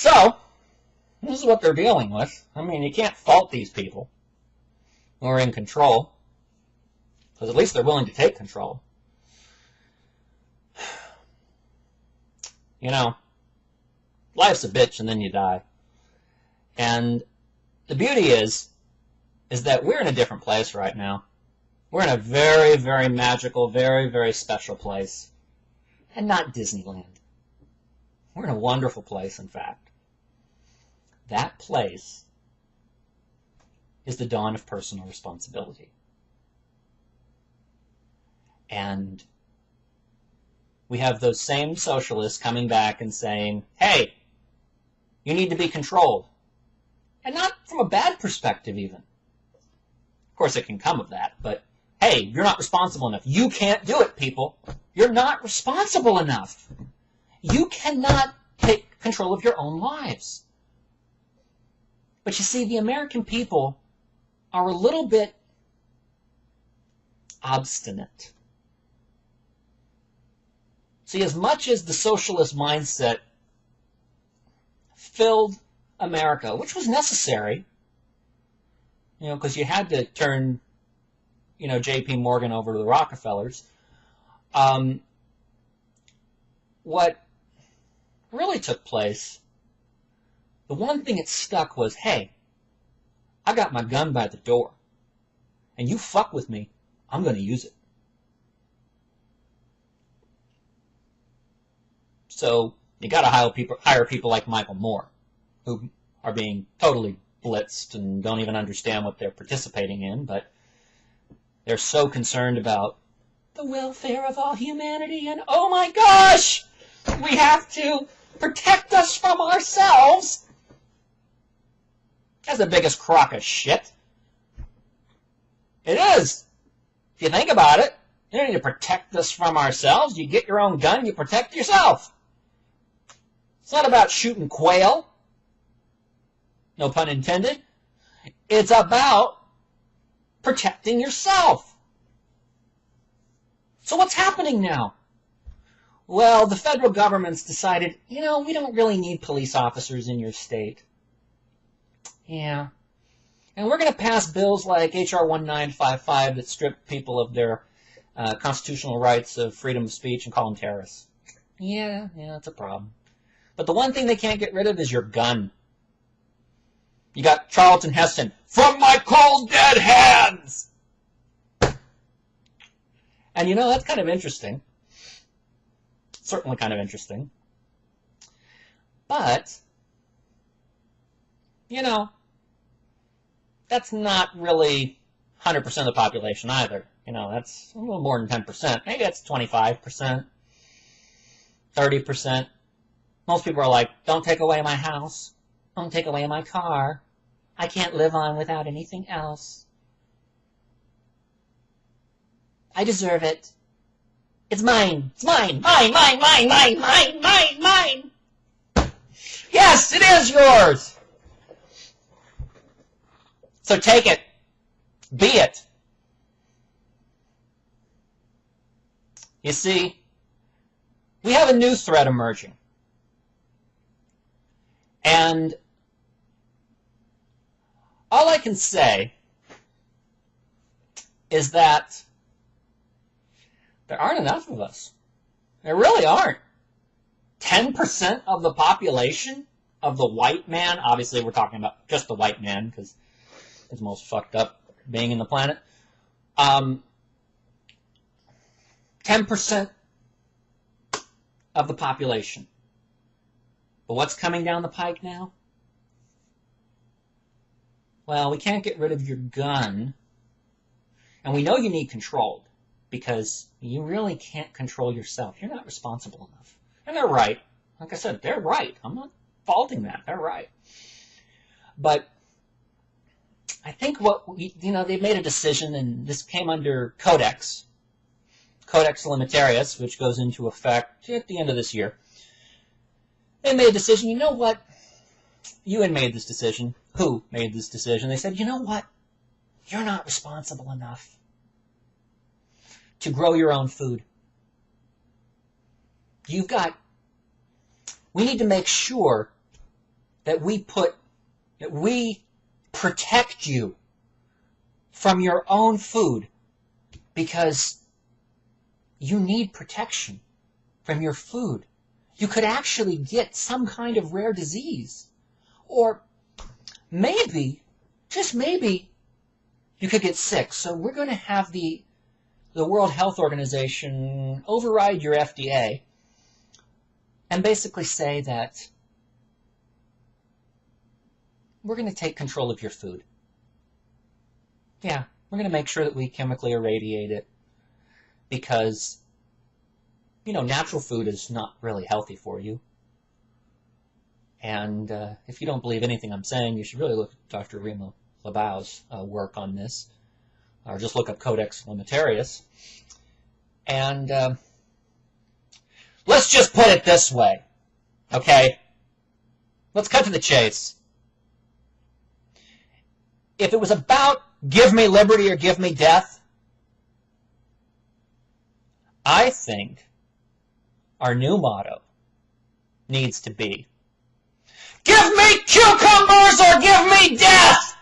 So, this is what they're dealing with. I mean, you can't fault these people who are in control, because at least they're willing to take control. You know, life's a bitch and then you die. And the beauty is that we're in a different place right now. We're in a very, very magical, very, very special place. And not Disneyland. We're in a wonderful place, in fact. That place is the dawn of personal responsibility. And we have those same socialists coming back and saying, hey, you need to be controlled. And not from a bad perspective, even. Of course, it can come of that, but hey, you're not responsible enough. You can't do it, people. You're not responsible enough. You cannot take control of your own lives. But you see, the American people are a little bit obstinate. See, as much as the socialist mindset filled America, which was necessary, you know, because you had to turn, you know, J.P. Morgan over to the Rockefellers, what really took place, the one thing that stuck was, hey, I got my gun by the door, and you fuck with me, I'm going to use it. So you got to hire people like Michael Moore, who are being totally blitzed and don't even understand what they're participating in, but they're so concerned about the welfare of all humanity, and oh my gosh, we have to protect us from ourselves. That's the biggest crock of shit. It is. If you think about it, you don't need to protect us from ourselves. You get your own gun, you protect yourself. It's not about shooting quail. No pun intended. It's about protecting yourself. So what's happening now? Well, the federal government's decided, you know, we don't really need police officers in your state. Yeah. And we're going to pass bills like H.R. 1955 that strip people of their constitutional rights of freedom of speech and call them terrorists. Yeah, that's a problem. But the one thing they can't get rid of is your gun. You got Charlton Heston, from my cold dead hands! And you know, that's kind of interesting. Certainly kind of interesting. But, you know, that's not really 100% of the population either. You know, that's a little more than 10%. Maybe that's 25%, 30%. Most people are like, don't take away my house. Don't take away my car. I can't live on without anything else. I deserve it. It's mine. It's mine. Mine, mine, mine, mine, mine, mine, mine. Yes, it is yours. So take it. Be it. You see, we have a new threat emerging. And all I can say is that there aren't enough of us. There really aren't. 10% of the population of the white man, obviously we're talking about just the white man because it's the most fucked up being in the planet. 10% of the population. But what's coming down the pike now? Well, we can't get rid of your gun. And we know you need controlled because you really can't control yourself. You're not responsible enough. And they're right. Like I said, they're right. I'm not faulting that. They're right. But I think they made a decision, and this came under Codex Alimentarius, which goes into effect at the end of this year. They made a decision, you know what? UN made this decision. Who made this decision? They said, you know what? You're not responsible enough to grow your own food. We need to make sure that we protect you from your own food because you need protection from your food. You could actually get some kind of rare disease. Or maybe, just maybe, you could get sick. So we're going to have the World Health Organization override your FDA and basically say that we're going to take control of your food. Yeah, we're going to make sure that we chemically irradiate it because, natural food is not really healthy for you. And if you don't believe anything I'm saying, you should really look at Dr. Remo Labau's work on this, or just look up Codex Alimentarius. And let's just put it this way, okay? Let's cut to the chase. If it was about give me liberty or give me death, I think our new motto needs to be, give me cucumbers or give me death!